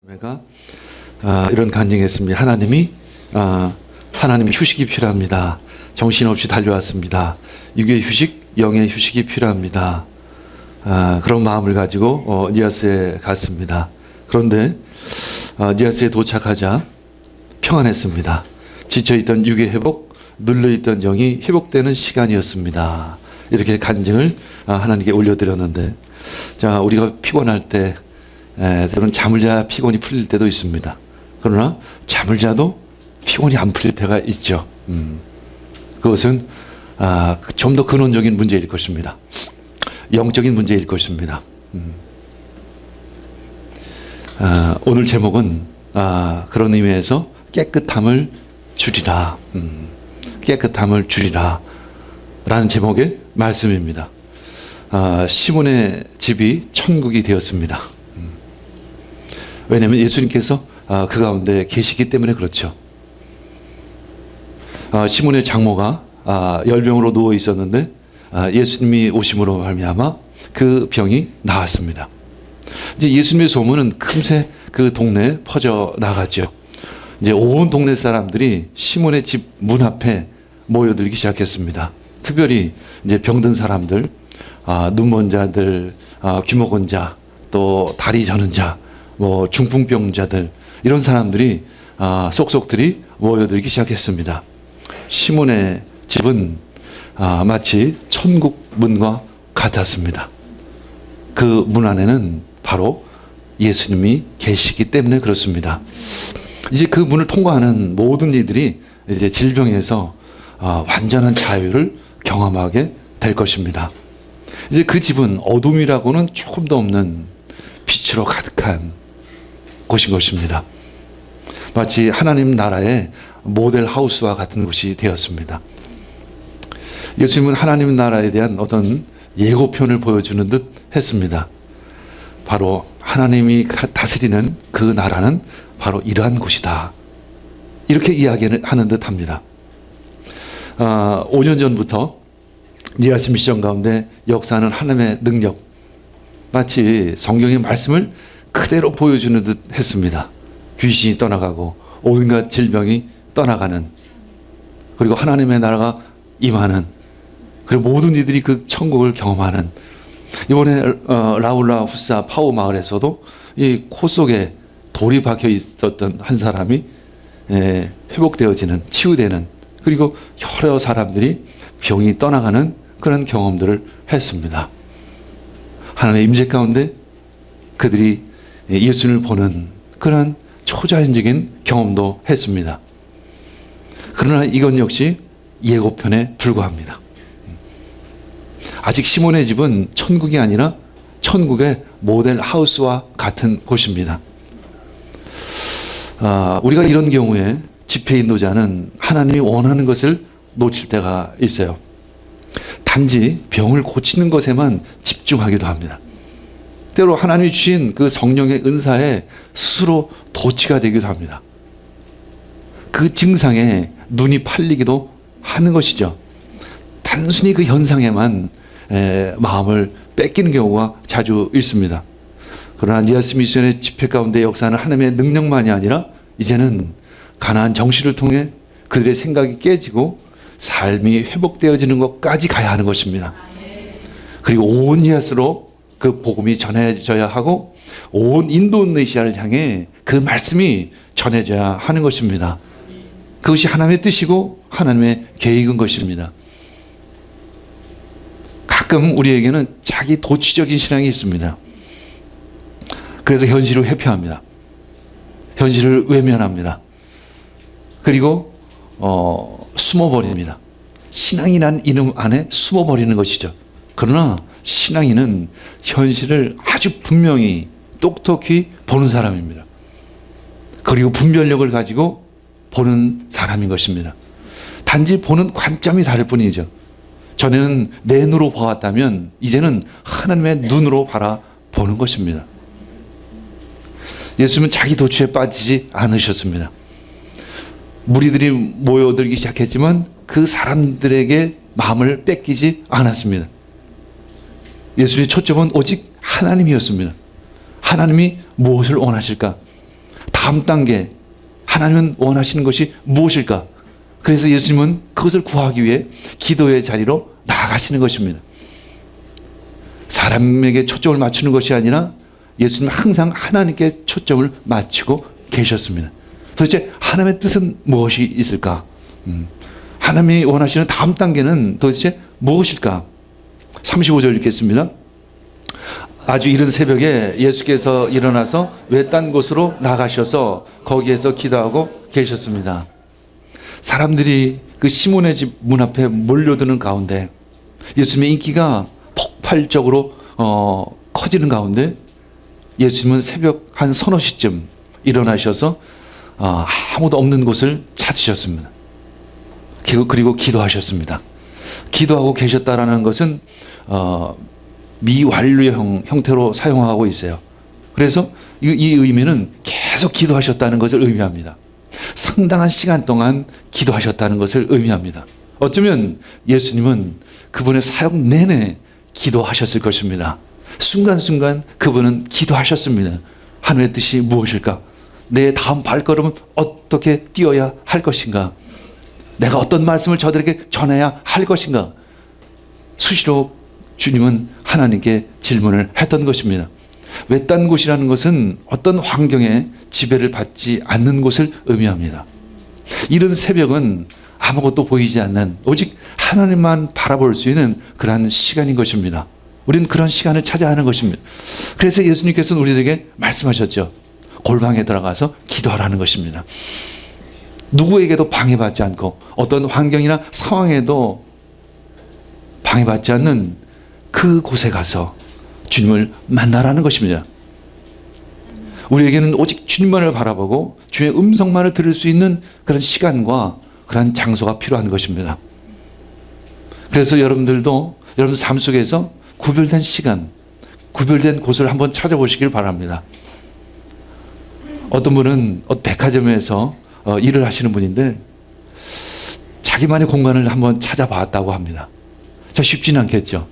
내가 이런 간증했습니다. 하나님이 휴식이 필요합니다. 정신없이 달려왔습니다. 육의 휴식, 영의 휴식이 필요합니다. 그런 마음을 가지고 니아스에 갔습니다. 그런데 니아스에 도착하자 평안했습니다. 지쳐있던 육의 회복, 눌려있던 영이 회복되는 시간이었습니다. 이렇게 간증을 하나님께 올려드렸는데, 자, 우리가 피곤할 때 때로는 잠을 자야 피곤이 풀릴 때도 있습니다. 그러나 잠을 자도 피곤이 안 풀릴 때가 있죠. 그것은 좀 더 근원적인 문제일 것입니다. 영적인 문제일 것입니다. 오늘 제목은 그런 의미에서 깨끗함을 줄이라. 깨끗함을 줄이라 라는 제목의 말씀입니다. 시몬의 집이 천국이 되었습니다. 왜냐하면 예수님께서 그 가운데 계시기 때문에 그렇죠. 시몬의 장모가 열병으로 누워 있었는데 예수님이 오심으로 말미암아 그 병이 나았습니다. 이제 예수님의 소문은 금세 그 동네에 퍼져 나갔죠. 이제 온 동네 사람들이 시몬의 집 문 앞에 모여들기 시작했습니다. 특별히 이제 병든 사람들, 눈먼 자들, 귀 먹은 자, 또 다리 저는 자, 중풍병자들, 이런 사람들이 속속들이 모여들기 시작했습니다. 시몬의 집은 마치 천국 문과 같았습니다. 그 문 안에는 바로 예수님이 계시기 때문에 그렇습니다. 이제 그 문을 통과하는 모든 이들이 이제 질병에서 완전한 자유를 경험하게 될 것입니다. 이제 그 집은 어둠이라고는 조금도 없는 빛으로 가득한 곳인 것입니다. 마치 하나님 나라의 모델 하우스와 같은 곳이 되었습니다. 예수님은 하나님 나라에 대한 어떤 예고편을 보여주는 듯 했습니다. 바로 하나님이 다스리는 그 나라는 바로 이러한 곳이다. 이렇게 이야기를 하는 듯 합니다. 5년 전부터 니아스 미션 가운데 역사하는 하나님의 능력, 마치 성경의 말씀을 그대로 보여주는 듯 했습니다. 귀신이 떠나가고 온갖 질병이 떠나가는, 그리고 하나님의 나라가 임하는, 그리고 모든 이들이 그 천국을 경험하는. 이번에 라울라 후사 파오 마을에서도 이 코 속에 돌이 박혀 있었던 한 사람이 회복되어지는, 치유되는, 그리고 여러 사람들이 병이 떠나가는 그런 경험들을 했습니다. 하나님의 임재 가운데 그들이 예수님을 보는 그런 초자연적인 경험도 했습니다. 그러나 이건 역시 예고편에 불과합니다. 아직 시몬의 집은 천국이 아니라 천국의 모델 하우스와 같은 곳입니다. 우리가 이런 경우에 집회 인도자는 하나님이 원하는 것을 놓칠 때가 있어요. 단지 병을 고치는 것에만 집중하기도 합니다. 때로 하나님이 주신 그 성령의 은사에 스스로 도취가 되기도 합니다. 그 증상에 눈이 팔리기도 하는 것이죠. 단순히 그 현상에만 마음을 뺏기는 경우가 자주 있습니다. 그러나 니아스 미션의 집회 가운데 역사는 하나님의 능력만이 아니라 이제는 가나안 정시를 통해 그들의 생각이 깨지고 삶이 회복되어지는 것까지 가야 하는 것입니다. 그리고 온 니아스로 그 복음이 전해져야 하고 온 인도네시아를 향해 그 말씀이 전해져야 하는 것입니다. 그것이 하나님의 뜻이고 하나님의 계획인 것입니다. 가끔 우리에게는 자기 도취적인 신앙이 있습니다. 그래서 현실을 회피합니다. 현실을 외면합니다. 그리고 숨어버립니다. 신앙이란 이름 안에 숨어버리는 것이죠. 그러나 신앙인은 현실을 아주 분명히 똑똑히 보는 사람입니다. 그리고 분별력을 가지고 보는 사람인 것입니다. 단지 보는 관점이 다를 뿐이죠. 전에는 내 눈으로 보았다면 이제는 하나님의 눈으로 바라보는 것입니다. 예수님은 자기 도취에 빠지지 않으셨습니다. 무리들이 모여들기 시작했지만 그 사람들에게 마음을 뺏기지 않았습니다. 예수님의 초점은 오직 하나님이었습니다. 하나님이 무엇을 원하실까? 다음 단계 하나님은 원하시는 것이 무엇일까? 그래서 예수님은 그것을 구하기 위해 기도의 자리로 나아가시는 것입니다. 사람에게 초점을 맞추는 것이 아니라 예수님은 항상 하나님께 초점을 맞추고 계셨습니다. 도대체 하나님의 뜻은 무엇이 있을까? 하나님이 원하시는 다음 단계는 도대체 무엇일까? 35절 읽겠습니다. 아주 이른 새벽에 예수께서 일어나서 외딴 곳으로 나가셔서 거기에서 기도하고 계셨습니다. 사람들이 그 시몬의 집 문 앞에 몰려드는 가운데 예수님의 인기가 폭발적으로 커지는 가운데 예수님은 새벽 한 서너 시쯤 일어나셔서 아무도 없는 곳을 찾으셨습니다. 그리고 기도하셨습니다. 기도하고 계셨다라는 것은 미완료형 형태로 사용하고 있어요. 그래서 이 의미는 계속 기도하셨다는 것을 의미합니다. 상당한 시간 동안 기도하셨다는 것을 의미합니다. 어쩌면 예수님은 그분의 사역 내내 기도하셨을 것입니다. 순간순간 그분은 기도하셨습니다. 하늘의 뜻이 무엇일까? 내 다음 발걸음은 어떻게 뛰어야 할 것인가? 내가 어떤 말씀을 저들에게 전해야 할 것인가? 수시로 주님은 하나님께 질문을 했던 것입니다. 외딴 곳이라는 것은 어떤 환경에 지배를 받지 않는 곳을 의미합니다. 이른 새벽은 아무것도 보이지 않는 오직 하나님만 바라볼 수 있는 그러한 시간인 것입니다. 우리는 그런 시간을 찾아야 하는 것입니다. 그래서 예수님께서는 우리에게 말씀하셨죠. 골방에 들어가서 기도하라는 것입니다. 누구에게도 방해받지 않고 어떤 환경이나 상황에도 방해받지 않는 그곳에 가서 주님을 만나라는 것입니다. 우리에게는 오직 주님만을 바라보고 주의 음성만을 들을 수 있는 그런 시간과 그런 장소가 필요한 것입니다. 그래서 여러분들도 여러분 삶 속에서 구별된 시간, 구별된 곳을 한번 찾아보시길 바랍니다. 어떤 분은 백화점에서 일을 하시는 분인데 자기만의 공간을 한번 찾아봤다고 합니다. 자, 쉽지는 않겠죠.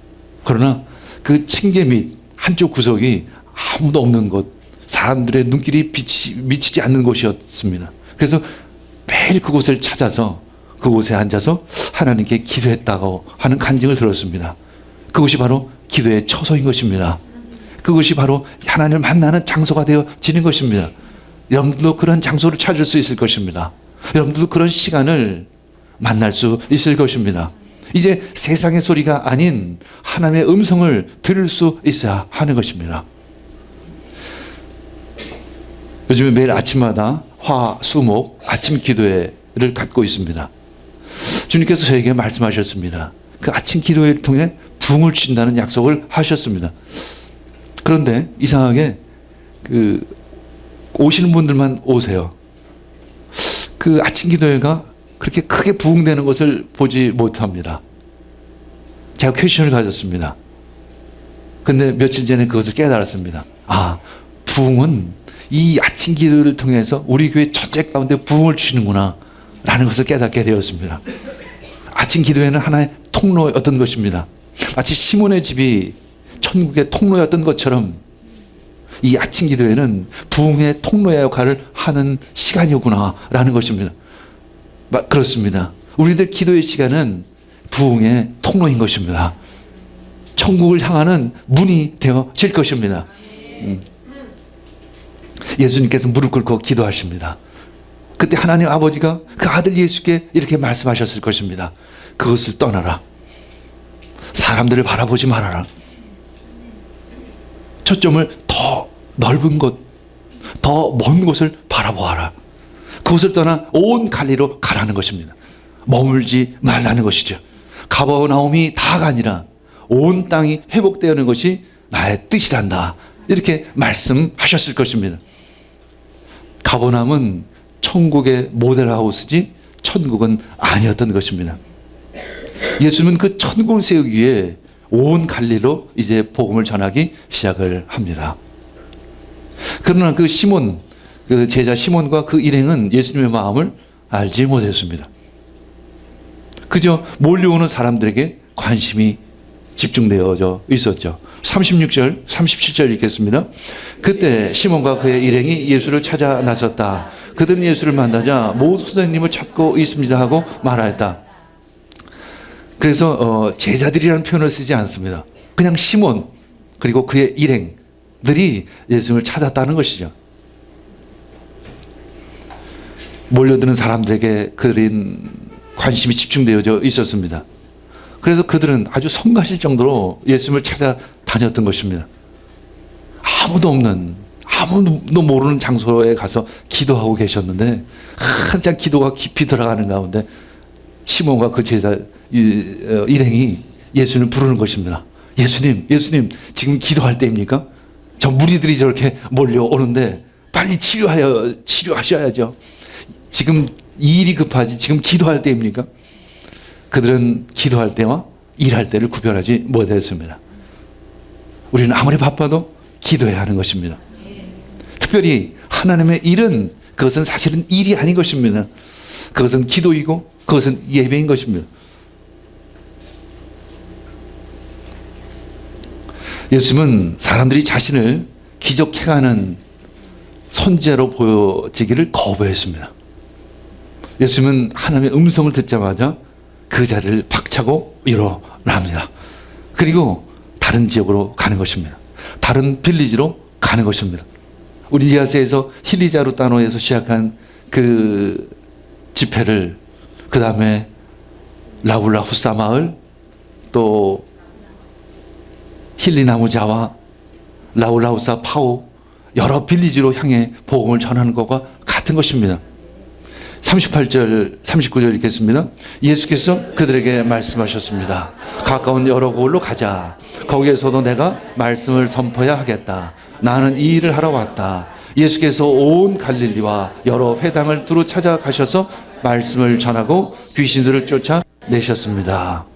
그러나 그 층계 밑 한쪽 구석이 아무도 없는 곳, 사람들의 눈길이 미치지 않는 곳이었습니다. 그래서 매일 그곳을 찾아서 그곳에 앉아서 하나님께 기도했다고 하는 간증을 들었습니다. 그것이 바로 기도의 처소인 것입니다. 그것이 바로 하나님을 만나는 장소가 되어지는 것입니다. 여러분들도 그런 장소를 찾을 수 있을 것입니다. 여러분들도 그런 시간을 만날 수 있을 것입니다. 이제 세상의 소리가 아닌 하나님의 음성을 들을 수 있어야 하는 것입니다. 요즘에 매일 아침마다 화, 수, 목 아침 기도회를 갖고 있습니다. 주님께서 저에게 말씀하셨습니다. 그 아침 기도회를 통해 부흥을 주신다는 약속을 하셨습니다. 그런데 이상하게 오시는 분들만 오세요. 그 아침 기도회가 그렇게 크게 부흥되는 것을 보지 못합니다. 제가 퀘션을 가졌습니다. 근데 며칠 전에 그것을 깨달았습니다. 부흥은 이 아침 기도를 통해서 우리 교회 전체 가운데 부흥을 주시는구나 라는 것을 깨닫게 되었습니다. 아침 기도회는 하나의 통로였던 것입니다. 마치 시몬의 집이 천국의 통로였던 것처럼 이 아침 기도회는 부흥의 통로의 역할을 하는 시간이구나 라는 것입니다. 그렇습니다. 우리들 기도의 시간은 부흥의 통로인 것입니다. 천국을 향하는 문이 되어질 것입니다. 예수님께서 무릎 꿇고 기도하십니다. 그때 하나님 아버지가 그 아들 예수께 이렇게 말씀하셨을 것입니다. 그것을 떠나라. 사람들을 바라보지 말아라. 초점을 더 넓은 곳, 더 먼 곳을 바라보아라. 그곳을 떠나 온 갈리로 가라는 것입니다. 머물지 말라는 것이죠. 가버나움이 다가 아니라 온 땅이 회복되는 것이 나의 뜻이란다. 이렇게 말씀하셨을 것입니다. 가버나움은 천국의 모델하우스지 천국은 아니었던 것입니다. 예수님은 그 천국을 세우기 위해 온 갈리로 이제 복음을 전하기 시작을 합니다. 그러나 그 시몬, 그 제자 시몬과 그 일행은 예수님의 마음을 알지 못했습니다. 그저 몰려오는 사람들에게 관심이 집중되어져 있었죠. 36절, 37절 읽겠습니다. 그때 시몬과 그의 일행이 예수를 찾아 나섰다. 그들은 예수를 만나자 모두 선생님을 찾고 있습니다 하고 말하였다. 그래서 제자들이라는 표현을 쓰지 않습니다. 그냥 시몬 그리고 그의 일행들이 예수를 찾았다는 것이죠. 몰려드는 사람들에게 그들은 관심이 집중되어져 있었습니다. 그래서 그들은 아주 성가실 정도로 예수님을 찾아다녔던 것입니다. 아무도 없는, 아무도 모르는 장소에 가서 기도하고 계셨는데 한참 기도가 깊이 들어가는 가운데 시몬과 그 제자 일행이 예수님을 부르는 것입니다. 예수님, 예수님, 지금 기도할 때입니까? 저 무리들이 저렇게 몰려오는데 빨리 치료하셔야죠. 지금 이 일이 급하지 지금 기도할 때입니까? 그들은 기도할 때와 일할 때를 구별하지 못했습니다. 우리는 아무리 바빠도 기도해야 하는 것입니다. 특별히 하나님의 일은 그것은 사실은 일이 아닌 것입니다. 그것은 기도이고 그것은 예배인 것입니다. 예수님은 사람들이 자신을 기적해가는 선지자로 보여지기를 거부했습니다. 예수님은 하나님의 음성을 듣자마자 그 자리를 박차고 일어납니다. 그리고 다른 지역으로 가는 것입니다. 다른 빌리지로 가는 것입니다. 우리 리아스에서 힐리자루타노에서 시작한 그 집회를 그 다음에 라울라후사 마을 또 힐리나무자와 라울라후사 파오 여러 빌리지로 향해 복음을 전하는 것과 같은 것입니다. 38절, 39절 읽겠습니다. 예수께서 그들에게 말씀하셨습니다. 가까운 여러 곳으로 가자. 거기에서도 내가 말씀을 선포해야 하겠다. 나는 이 일을 하러 왔다. 예수께서 온 갈릴리와 여러 회당을 두루 찾아가셔서 말씀을 전하고 귀신들을 쫓아내셨습니다.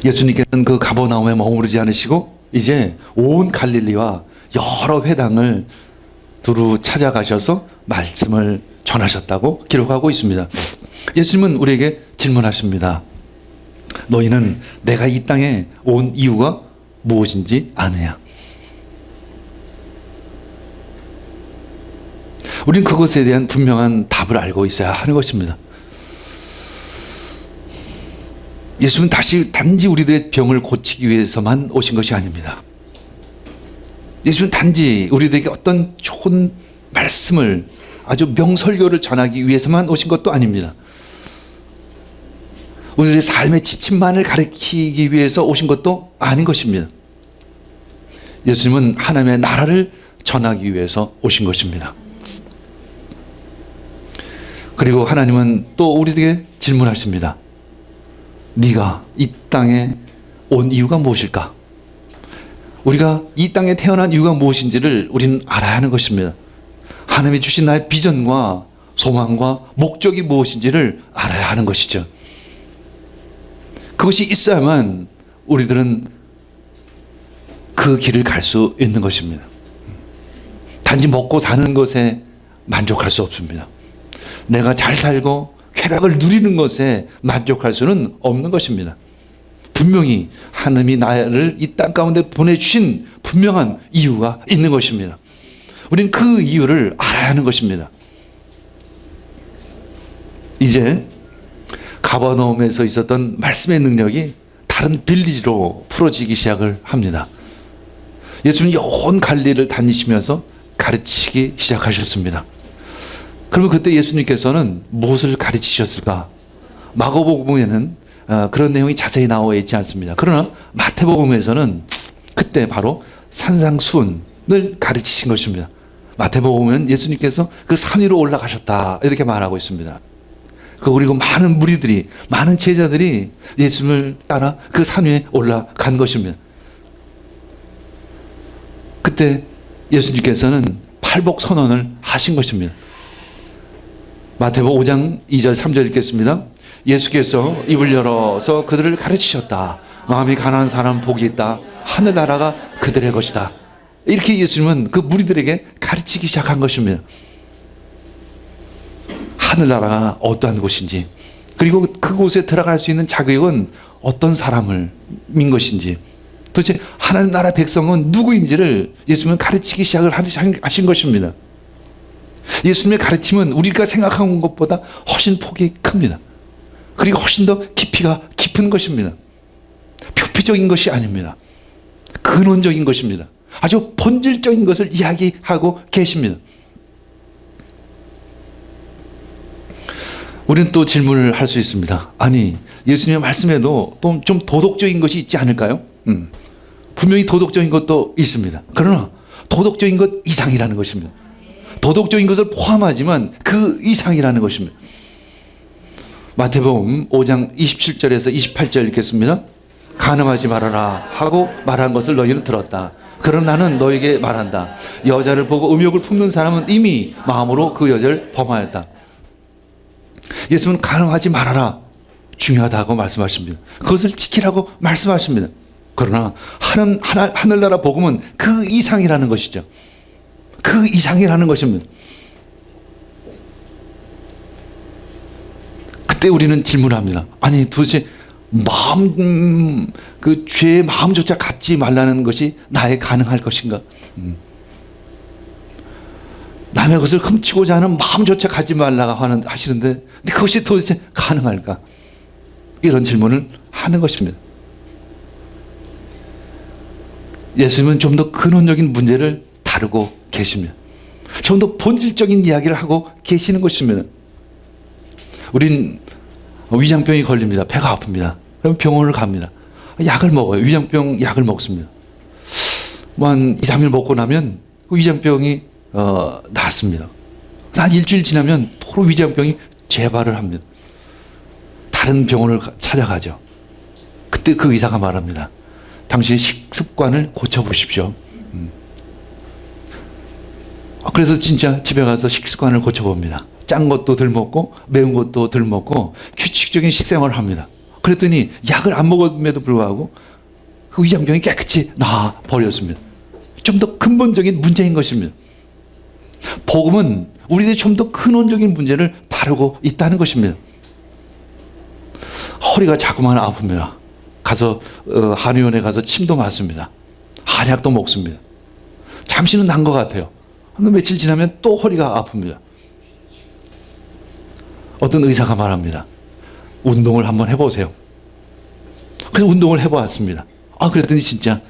예수님께서는 그 가버나움에 머무르지 않으시고 이제 온 갈릴리와 여러 회당을 두루 찾아가셔서 말씀을 전하셨다고 기록하고 있습니다. 예수님은 우리에게 질문하십니다. 너희는 내가 이 땅에 온 이유가 무엇인지 아느냐? 우리는 그것에 대한 분명한 답을 알고 있어야 하는 것입니다. 예수님은 단지 우리들의 병을 고치기 위해서만 오신 것이 아닙니다. 예수님은 단지 우리들에게 어떤 좋은 말씀을 아주 명설교를 전하기 위해서만 오신 것도 아닙니다. 우리들의 삶의 지침만을 가리키기 위해서 오신 것도 아닌 것입니다. 예수님은 하나님의 나라를 전하기 위해서 오신 것입니다. 그리고 하나님은 또 우리에게 질문하십니다. 네가 이 땅에 온 이유가 무엇일까? 우리가 이 땅에 태어난 이유가 무엇인지를 우리는 알아야 하는 것입니다. 하나님이 주신 나의 비전과 소망과 목적이 무엇인지를 알아야 하는 것이죠. 그것이 있어야만 우리들은 그 길을 갈 수 있는 것입니다. 단지 먹고 사는 것에 만족할 수 없습니다. 내가 잘 살고 쾌락을 누리는 것에 만족할 수는 없는 것입니다. 분명히 하나님이 나를 이 땅 가운데 보내주신 분명한 이유가 있는 것입니다. 우리는 그 이유를 알아야 하는 것입니다. 이제 가버나움에서 있었던 말씀의 능력이 다른 빌리지로 풀어지기 시작을 합니다. 예수님은 온 갈릴리를 다니시면서 가르치기 시작하셨습니다. 그러면 그때 예수님께서는 무엇을 가르치셨을까? 마가복음에는 그런 내용이 자세히 나와 있지 않습니다. 그러나 마태복음에서는 그때 바로 산상수훈을 가르치신 것입니다. 마태복음은 예수님께서 그 산 위로 올라가셨다 이렇게 말하고 있습니다. 그리고 많은 무리들이, 많은 제자들이 예수님을 따라 그 산 위에 올라간 것입니다. 그때 예수님께서는 팔복 선언을 하신 것입니다. 마태복음 5장 2절 3절 읽겠습니다. 예수께서 입을 열어서 그들을 가르치셨다. 마음이 가난한 사람 복이 있다. 하늘나라가 그들의 것이다. 이렇게 예수님은 그 무리들에게 가르치기 시작한 것입니다. 하늘나라가 어떠한 곳인지, 그리고 그곳에 들어갈 수 있는 자격은 어떤 사람을 민 것인지, 도대체 하나님 나라 백성은 누구인지를 예수님은 가르치기 시작을 하신 것입니다. 예수님의 가르침은 우리가 생각하는 것보다 훨씬 폭이 큽니다. 그리고 훨씬 더 깊이가 깊은 것입니다. 표피적인 것이 아닙니다. 근원적인 것입니다. 아주 본질적인 것을 이야기하고 계십니다. 우리는 또 질문을 할 수 있습니다. 아니, 예수님의 말씀에도 또 좀 도덕적인 것이 있지 않을까요? 분명히 도덕적인 것도 있습니다. 그러나 도덕적인 것 이상이라는 것입니다. 도덕적인 것을 포함하지만 그 이상이라는 것입니다. 마태복음 5장 27절에서 28절 읽겠습니다. 간음하지 말아라 하고 말한 것을 너희는 들었다. 그러나 나는 너에게 말한다. 여자를 보고 음욕을 품는 사람은 이미 마음으로 그 여자를 범하였다. 예수님은 간음하지 말아라, 중요하다고 말씀하십니다. 그것을 지키라고 말씀하십니다. 그러나 하늘나라 복음은 그 이상이라는 것이죠. 그 이상이라는 것입니다. 그때 우리는 질문합니다. 아니, 도대체 그 죄의 마음조차 갖지 말라는 것이 나에 가능할 것인가? 남의 것을 훔치고자 하는 마음조차 갖지 말라고 하시는데 그것이 도대체 가능할까? 이런 질문을 하는 것입니다. 예수님은 좀 더 근원적인 문제를 다루고 계십니다. 좀 더 본질적인 이야기를 하고 계시는 것입니다. 우린 위장병이 걸립니다. 배가 아픕니다. 그럼 병원을 갑니다. 약을 먹어요. 위장병 약을 먹습니다. 한 2, 3일 먹고 나면 그 위장병이 낫습니다. 한 일주일 지나면 도로 위장병이 재발을 합니다. 다른 병원을 찾아가죠. 그때 그 의사가 말합니다. 당신의 식습관을 고쳐보십시오. 그래서 진짜 집에 가서 식습관을 고쳐봅니다. 짠 것도 덜 먹고 매운 것도 덜 먹고 규칙적인 식생활을 합니다. 그랬더니 약을 안 먹음에도 불구하고 그 위장병이 깨끗이 나아버렸습니다. 좀 더 근본적인 문제인 것입니다. 복음은 우리들이 좀 더 근원적인 문제를 다루고 있다는 것입니다. 허리가 자꾸만 아픕니다. 가서 한의원에 가서 침도 맞습니다. 한약도 먹습니다. 잠시는 난 것 같아요. 며칠 지나면 또 허리가 아픕니다. 어떤 의사가 말합니다. 운동을 한번 해보세요. 그래서 운동을 해보았습니다. 그랬더니 진짜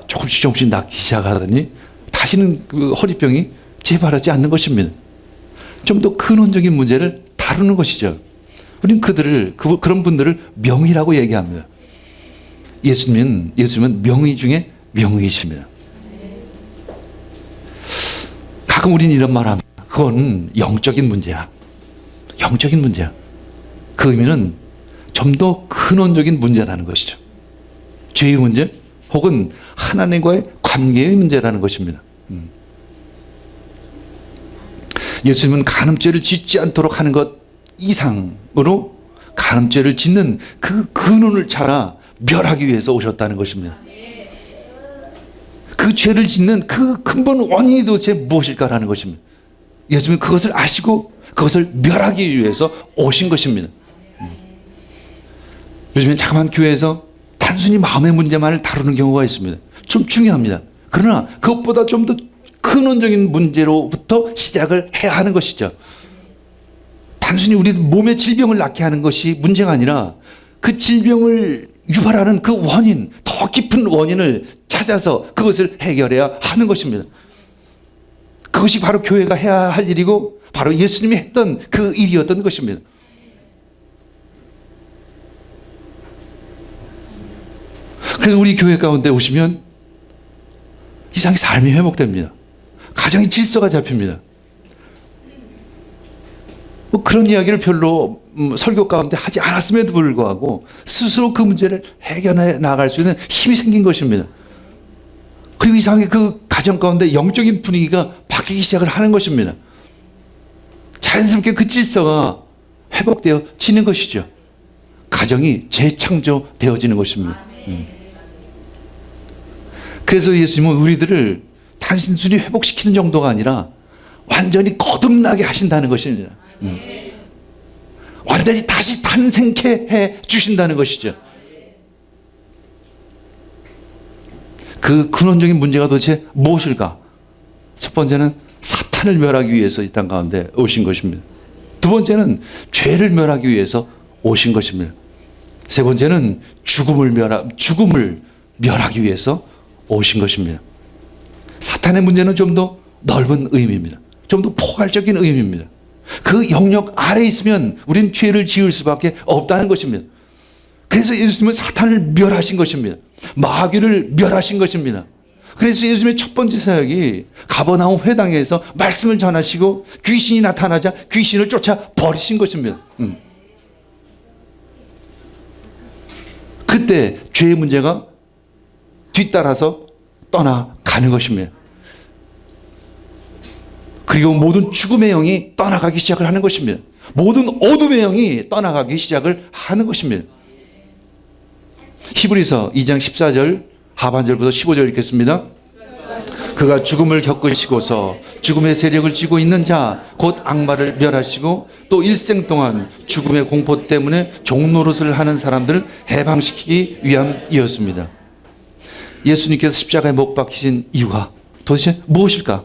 조금씩 낫기 시작하더니 다시는 그 허리병이 재발하지 않는 것입니다. 좀 더 근원적인 문제를 다루는 것이죠. 우리는 그런 분들을 명의라고 얘기합니다. 예수님은 명의 중에 명의이십니다. 가끔 우리는 이런 말 합니다. 그건 영적인 문제야. 영적인 문제야. 그 의미는 좀 더 근원적인 문제라는 것이죠. 죄의 문제 혹은 하나님과의 관계의 문제라는 것입니다. 예수님은 간음죄를 짓지 않도록 하는 것 이상으로 간음죄를 짓는 그 근원을 찾아 멸하기 위해서 오셨다는 것입니다. 그 죄를 짓는 그 근본 원인이 도대체 무엇일까라는 것입니다. 예수님은 그것을 아시고 그것을 멸하기 위해서 오신 것입니다. 요즘엔 자그마한 교회에서 단순히 마음의 문제만을 다루는 경우가 있습니다. 좀 중요합니다. 그러나 그것보다 좀 더 근원적인 문제로부터 시작을 해야 하는 것이죠. 단순히 우리 몸의 질병을 낫게 하는 것이 문제가 아니라 그 질병을 유발하는 그 원인, 더 깊은 원인을 찾아서 그것을 해결해야 하는 것입니다. 그것이 바로 교회가 해야 할 일이고 바로 예수님이 했던 그 일이었던 것입니다. 그래서 우리 교회 가운데 오시면 이상히 삶이 회복됩니다. 가정의 질서가 잡힙니다. 그런 이야기를 별로 설교 가운데 하지 않았음에도 불구하고 스스로 그 문제를 해결해 나갈 수 있는 힘이 생긴 것입니다. 그리고 이상하게 그 가정 가운데 영적인 분위기가 바뀌기 시작을 하는 것입니다. 자연스럽게 그 질서가 회복되어지는 것이죠. 가정이 재창조되어지는 것입니다. 그래서 예수님은 우리들을 단순히 회복시키는 정도가 아니라 완전히 거듭나게 하신다는 것입니다. 완전히 다시 탄생케 해 주신다는 것이죠. 그 근원적인 문제가 도대체 무엇일까? 첫 번째는 사탄을 멸하기 위해서 이 땅 가운데 오신 것입니다. 두 번째는 죄를 멸하기 위해서 오신 것입니다. 세 번째는 죽음을 멸하기 위해서 오신 것입니다. 사탄의 문제는 좀 더 넓은 의미입니다. 좀 더 포괄적인 의미입니다. 그 영역 아래에 있으면 우리는 죄를 지을 수밖에 없다는 것입니다. 그래서 예수님은 사탄을 멸하신 것입니다. 마귀를 멸하신 것입니다. 그래서 예수님의 첫 번째 사역이 가버나움 회당에서 말씀을 전하시고 귀신이 나타나자 귀신을 쫓아 버리신 것입니다. 그때 죄의 문제가 뒤따라서 떠나가는 것입니다. 그리고 모든 죽음의 영이 떠나가기 시작을 하는 것입니다. 모든 어둠의 영이 떠나가기 시작을 하는 것입니다. 히브리서 2장 14절 하반절부터 15절 읽겠습니다. 그가 죽음을 겪으시고서 죽음의 세력을 쥐고 있는 자 곧 악마를 멸하시고 또 일생 동안 죽음의 공포 때문에 종노릇을 하는 사람들을 해방시키기 위함이었습니다. 예수님께서 십자가에 못 박히신 이유가 도대체 무엇일까?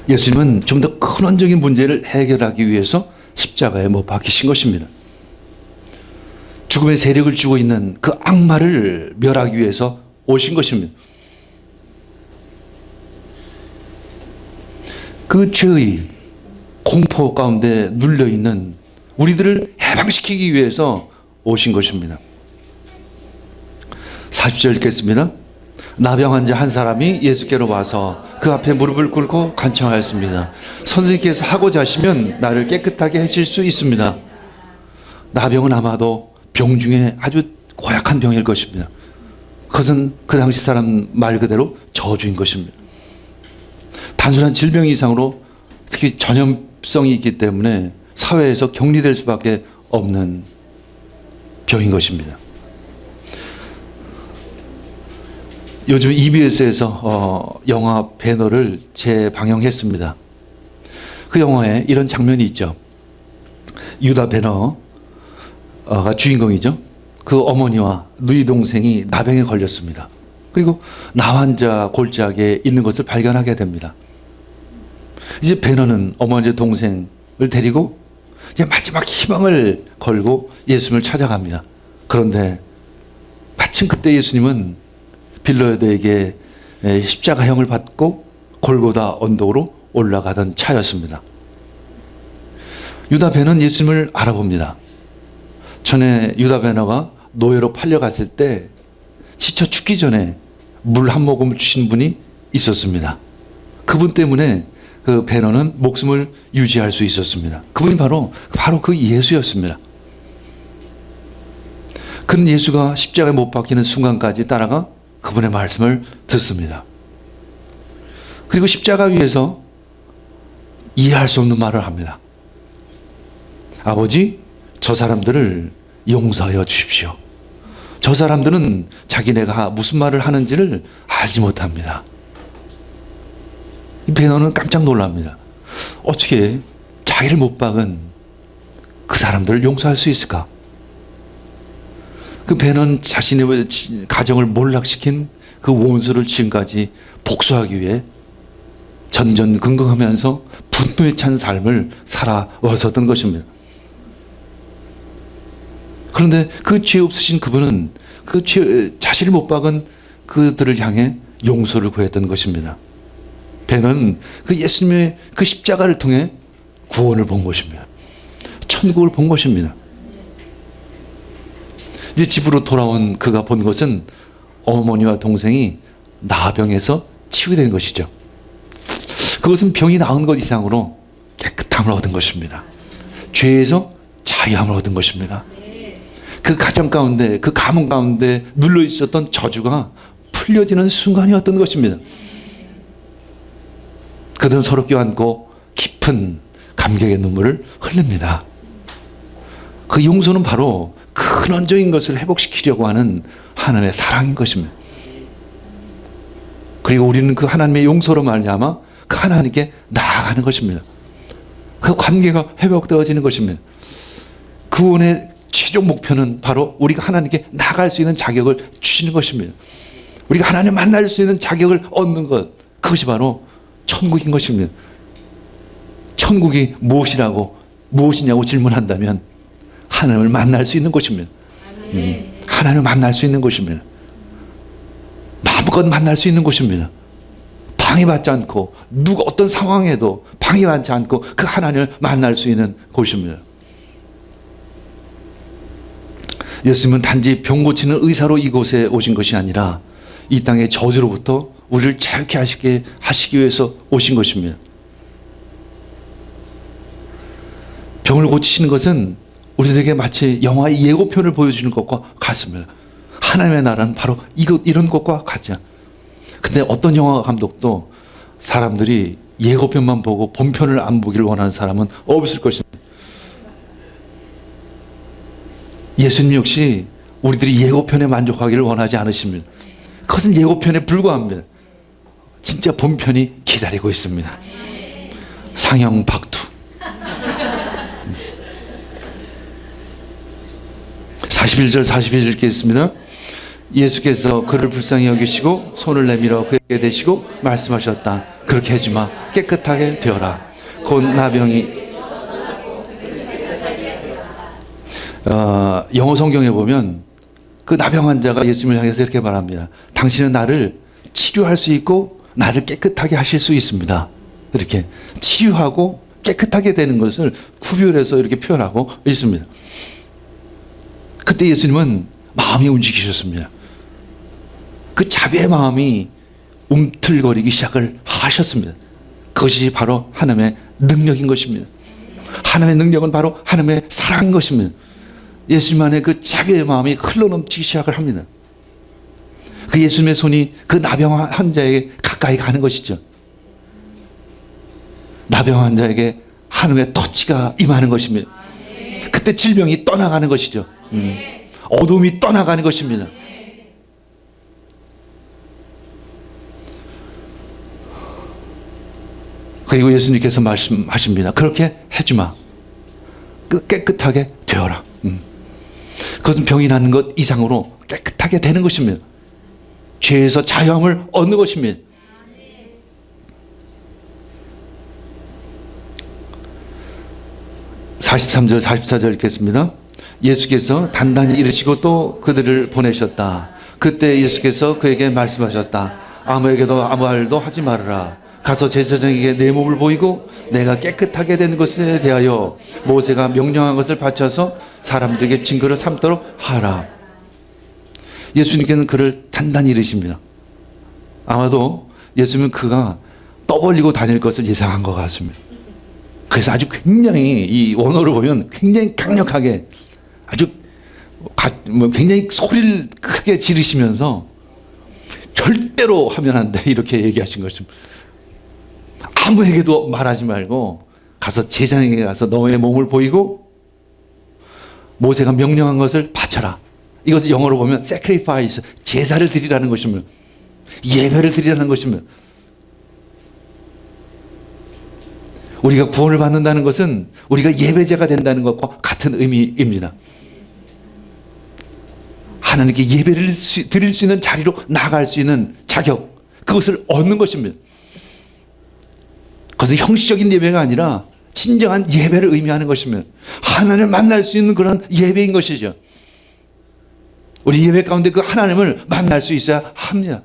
예수님은 좀 더 근원적인 문제를 해결하기 위해서 십자가에 못 박히신 것입니다. 죽음의 세력을 쥐고 있는 그 악마를 멸하기 위해서 오신 것입니다. 그 죄의 공포 가운데 눌려있는 우리들을 해방시키기 위해서 오신 것입니다. 40절 읽겠습니다. 나병 환자 한 사람이 예수께로 와서 그 앞에 무릎을 꿇고 간청하였습니다. 선생님께서 하고자 하시면 나를 깨끗하게 하실 수 있습니다. 나병은 아마도 병 중에 아주 고약한 병일 것입니다. 그것은 그 당시 사람 말 그대로 저주인 것입니다. 단순한 질병 이상으로 특히 전염성이 있기 때문에 사회에서 격리될 수밖에 없는 병인 것입니다. 요즘 EBS에서 영화 배너를 재방영했습니다. 그 영화에 이런 장면이 있죠. 유다 배너가 주인공이죠. 그 어머니와 누이 동생이 나병에 걸렸습니다. 그리고 나환자 골짜기에 있는 것을 발견하게 됩니다. 이제 배너는 어머니 동생을 데리고 이제 마지막 희망을 걸고 예수님을 찾아갑니다. 그런데 마침 그때 예수님은 빌라도에게 십자가형을 받고 골고다 언덕으로 올라가던 차였습니다. 유다 배너는 예수님을 알아봅니다. 전에 유다 배너가 노예로 팔려갔을 때 지쳐 죽기 전에 물 한 모금을 주신 분이 있었습니다. 그분 때문에 그 배너는 목숨을 유지할 수 있었습니다. 그분이 바로 그 예수였습니다. 그는 예수가 십자가에 못 박히는 순간까지 따라가 그분의 말씀을 듣습니다. 그리고 십자가 위에서 이해할 수 없는 말을 합니다. 아버지, 저 사람들을 용서하여 주십시오. 저 사람들은 자기네가 무슨 말을 하는지를 알지 못합니다. 이 배너는 깜짝 놀랍니다. 어떻게 자기를 못 박은 그 사람들을 용서할 수 있을까? 그 배너는 자신의 가정을 몰락시킨 그 원수를 지금까지 복수하기 위해 전전긍긍하면서 분노에 찬 삶을 살아왔었던 것입니다. 그런데 그 죄 없으신 그분은 자신을 못 박은 그들을 향해 용서를 구했던 것입니다. 배는 그 예수님의 그 십자가를 통해 구원을 본 것입니다. 천국을 본 것입니다. 이제 집으로 돌아온 그가 본 것은 어머니와 동생이 나병에서 치유된 것이죠. 그것은 병이 나은 것 이상으로 깨끗함을 얻은 것입니다. 죄에서 자유함을 얻은 것입니다. 그 가정 가운데, 그 가문 가운데 눌러 있었던 저주가 풀려지는 순간이었던 것입니다. 그들은 서로 껴안고 깊은 감격의 눈물을 흘립니다. 그 용서는 바로 근원적인 것을 회복시키려고 하는 하나님의 사랑인 것입니다. 그리고 우리는 그 하나님의 용서로 말미암아 그 하나님께 나아가는 것입니다. 그 관계가 회복되어지는 것입니다. 구원의 최종 목표는 바로 우리가 하나님께 나갈 수 있는 자격을 주시는 것입니다. 우리가 하나님 만날 수 있는 자격을 얻는 것, 그것이 바로 천국인 것입니다. 천국이 무엇이냐고 질문한다면 하나님을 만날 수 있는 곳입니다. 하나님을 만날 수 있는 곳입니다. 마음껏 만날 수 있는 곳입니다. 방해받지 않고 누가 어떤 상황에도 방해받지 않고 그 하나님을 만날 수 있는 곳입니다. 예수님은 단지 병 고치는 의사로 이곳에 오신 것이 아니라 이 땅의 저주로부터 우리를 자유케 하시기 위해서 오신 것입니다. 병을 고치시는 것은 우리들에게 마치 영화의 예고편을 보여주는 것과 같습니다. 하나님의 나라는 바로 이런 것과 같죠. 근데 어떤 영화 감독도 사람들이 예고편만 보고 본편을 안 보기를 원하는 사람은 없을 것입니다. 예수님 역시 우리들이 예고편에 만족하기를 원하지 않으십니다. 그것은 예고편에 불과합니다. 진짜 본편이 기다리고 있습니다. 상영 박두. 41절 42절 읽겠습니다. 예수께서 그를 불쌍히 여기시고 손을 내밀어 그에게 대시고 말씀하셨다. 그렇게 하지 마. 깨끗하게 되어라. 곧 나병이 영어 성경에 보면 그 나병 환자가 예수님을 향해서 이렇게 말합니다. 당신은 나를 치료할 수 있고 나를 깨끗하게 하실 수 있습니다. 이렇게 치유하고 깨끗하게 되는 것을 구별해서 이렇게 표현하고 있습니다. 그때 예수님은 마음이 움직이셨습니다. 그 자비의 마음이 움틀거리기 시작을 하셨습니다. 그것이 바로 하나님의 능력인 것입니다. 하나님의 능력은 바로 하나님의 사랑인 것입니다. 예수님 안에 그 자비의 마음이 흘러넘치기 시작을 합니다. 그 예수님의 손이 그 나병 환자에게 가까이 가는 것이죠. 나병 환자에게 하나님의 터치가 임하는 것입니다. 그때 질병이 떠나가는 것이죠. 어둠이 떠나가는 것입니다. 그리고 예수님께서 말씀하십니다. 그렇게 하지 마. 깨끗하게 되어라. 그것은 병이 나는 것 이상으로 깨끗하게 되는 것입니다. 죄에서 자유함을 얻는 것입니다. (43절) (44절) 읽겠습니다. 예수께서 단단히 이르시고 또 그들을 보내셨다. 그때 예수께서 그에게 말씀하셨다. 아무에게도 아무 말도 하지 말아라. 가서 제사장에게 내 몸을 보이고 내가 깨끗하게 된 것에 대하여 모세가 명령한 것을 바쳐서 사람들에게 증거를 삼도록 하라. 예수님께는 그를 단단히 이르십니다. 아마도 예수님은 그가 떠벌리고 다닐 것을 예상한 것 같습니다. 그래서 아주 굉장히 이 원어로 보면 굉장히 강력하게 아주 굉장히 소리를 크게 지르시면서 절대로 하면 안 돼 이렇게 얘기하신 것입니다. 아무에게도 말하지 말고 가서 제사장에게 가서 너의 몸을 보이고 모세가 명령한 것을 바쳐라. 이것을 영어로 보면 sacrifice, 제사를 드리라는 것입니다. 예배를 드리라는 것입니다. 우리가 구원을 받는다는 것은 우리가 예배자가 된다는 것과 같은 의미입니다. 하나님께 예배를 드릴 수 있는 자리로 나아갈 수 있는 자격, 그것을 얻는 것입니다. 그것은 형식적인 예배가 아니라 진정한 예배를 의미하는 것입니다. 하나님을 만날 수 있는 그런 예배인 것이죠. 우리 예배 가운데 그 하나님을 만날 수 있어야 합니다.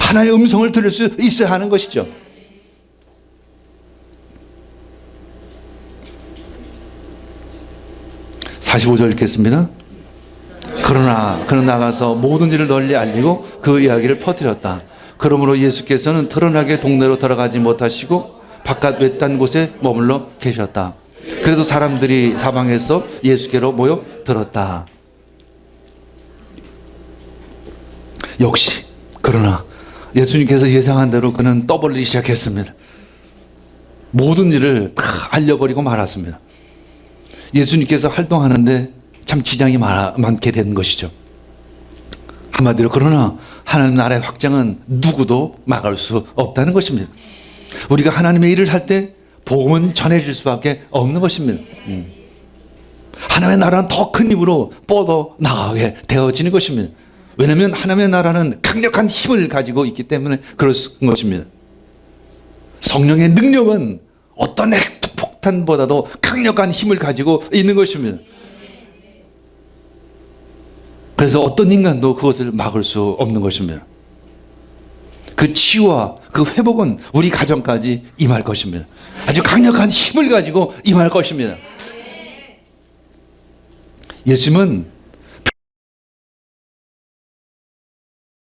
하나님의 음성을 들을 수 있어야 하는 것이죠. (45절) 읽겠습니다. 그러나 그는 나가서 모든 일을 널리 알리고 그 이야기를 퍼뜨렸다. 그러므로 예수께서는 드러나게 동네로 들어가지 못하시고 바깥 외딴 곳에 머물러 계셨다. 그래도 사람들이 사방에서 예수께로 모여 들었다. 역시 그러나 예수님께서 예상한 대로 그는 떠벌리기 시작했습니다. 모든 일을 다 알려버리고 말았습니다. 예수님께서 활동하는데 참 지장이 많게 된 것이죠. 한마디로 그러나 하나님 나라의 확장은 누구도 막을 수 없다는 것입니다. 우리가 하나님의 일을 할 때 복음은 전해질 수밖에 없는 것입니다. 하나님의 나라는 더 큰 힘으로 뻗어 나가게 되어지는 것입니다. 왜냐하면 하나님의 나라는 강력한 힘을 가지고 있기 때문에 그럴 것입니다. 성령의 능력은 어떤 핵폭탄보다도 강력한 힘을 가지고 있는 것입니다. 그래서 어떤 인간도 그것을 막을 수 없는 것입니다. 그 치유와 그 회복은 우리 가정까지 임할 것입니다. 아주 강력한 힘을 가지고 임할 것입니다. 예수님은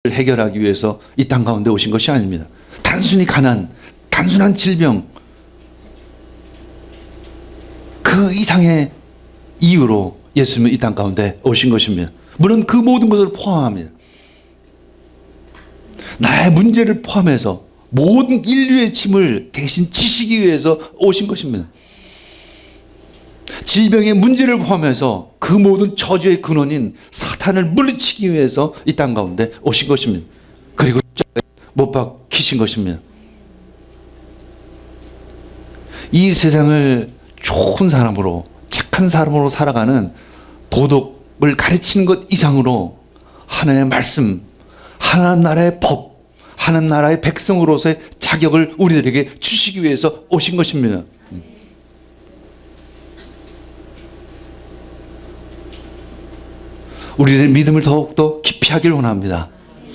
해결하기 위해서 이 땅 가운데 오신 것이 아닙니다. 단순히 가난, 단순한 질병, 그 이상의 이유로 예수님은 이 땅 가운데 오신 것입니다. 물론 그 모든 것을 포함합니다. 나의 문제를 포함해서 모든 인류의 짐을 대신 지시기 위해서 오신 것입니다. 질병의 문제를 포함해서 그 모든 저주의 근원인 사탄을 물리치기 위해서 이 땅 가운데 오신 것입니다. 그리고 못 박히신 것입니다. 이 세상을 좋은 사람으로, 착한 사람으로 살아가는 도덕을 가르치는 것 이상으로 하나님의 말씀, 하나님 나라의 법, 하나님 나라의 백성으로서의 자격을 우리들에게 주시기 위해서 오신 것입니다. 우리들의 믿음을 더욱더 깊이 하기를 원합니다.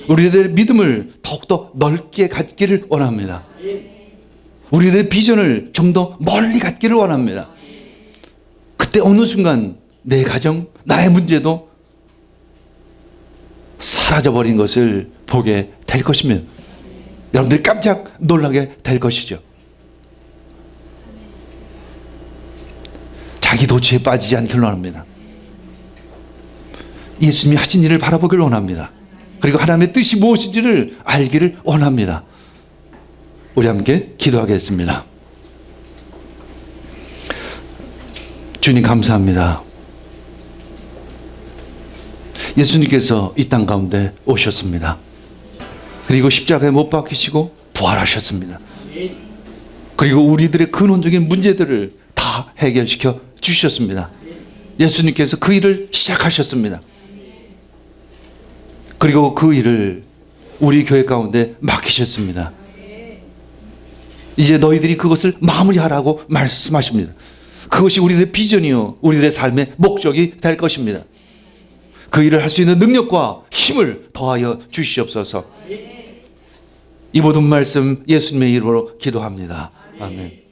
우리들의 믿음을 더욱더 넓게 갖기를 원합니다. 우리들의 비전을 좀 더 멀리 갖기를 원합니다. 그때 어느 순간 내 가정, 나의 문제도 사라져버린 것을 보게 될 것입니다. 여러분들이 깜짝 놀라게 될 것이죠. 자기 도취에 빠지지 않기를 원합니다. 예수님이 하신 일을 바라보기를 원합니다. 그리고 하나님의 뜻이 무엇인지를 알기를 원합니다. 우리 함께 기도하겠습니다. 주님 감사합니다. 예수님께서 이 땅 가운데 오셨습니다. 그리고 십자가에 못 박히시고 부활하셨습니다. 그리고 우리들의 근원적인 문제들을 다 해결시켜 주셨습니다. 예수님께서 그 일을 시작하셨습니다. 그리고 그 일을 우리 교회 가운데 맡기셨습니다. 이제 너희들이 그것을 마무리하라고 말씀하십니다. 그것이 우리들의 비전이요, 우리들의 삶의 목적이 될 것입니다. 그 일을 할 수 있는 능력과 힘을 더하여 주시옵소서. 이 모든 말씀 예수님의 이름으로 기도합니다. 아멘.